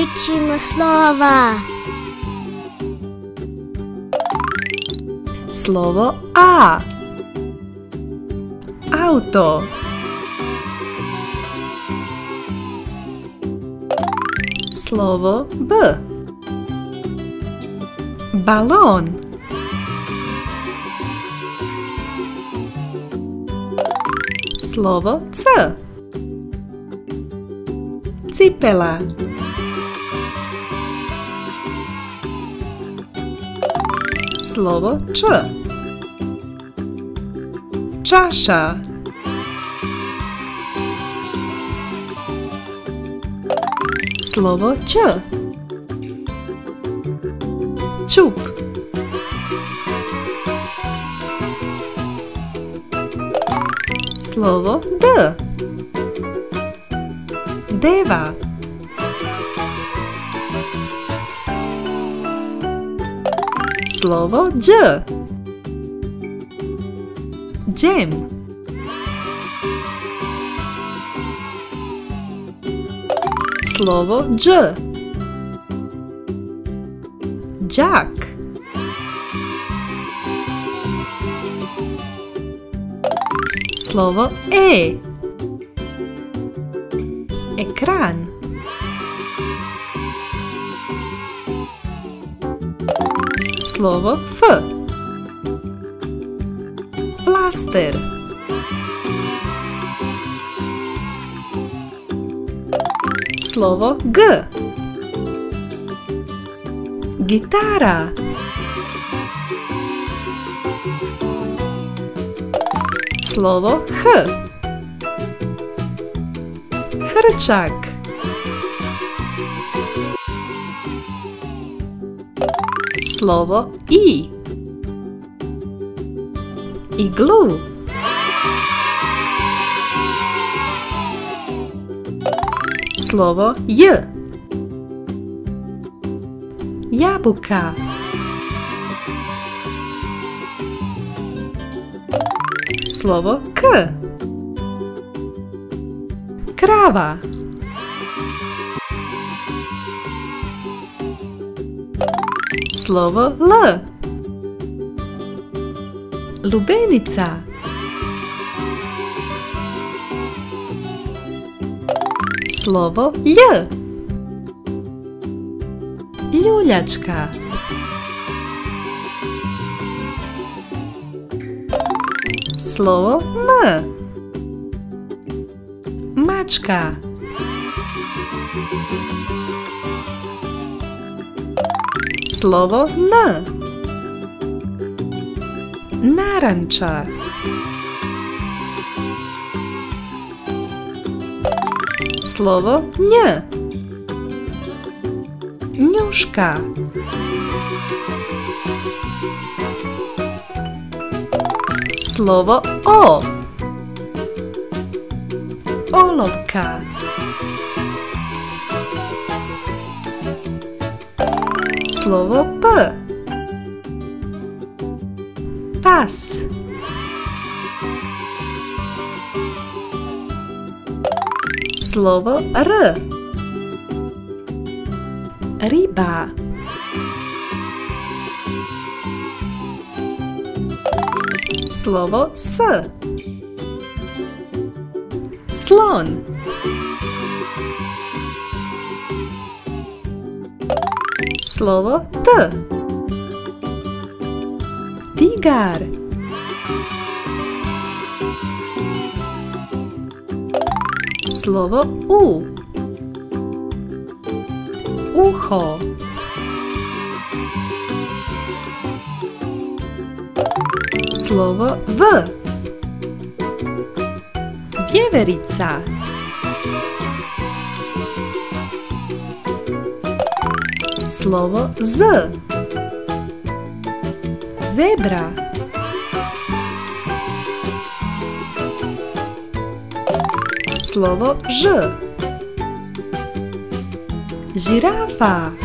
učimo slova. Slovo A. Auto. Slovo B. Balon. Slovo C. Cipela. Slovo Č. Čaša. Slovo Č. Čup. Slovo D. Deva. Slovo Đ. Džem. Slovo Đ. Đak. Slovo E. Ekran. Slovo F. Flaster. Slovo G. Gitara. Slovo H. Hrčak. Slovo I. Iglu. Slovo J. Jabuka. Slovo K. Krava. Slovo L. Lubenica. Slovo Lj. Ljuljačka. Slovo M. Mačka. Slovo N. Naranča. Slovo Nj. Njuška. Slovo O. Olovka. Slovo P. Pas. Slovo R. Riba. Slovo S. Slon. Slovo T. Tigar. Slovo U. Uho. Slovo V. Vjeverica. Slovo Z. Zebra. Slovo Ž. Žirafa.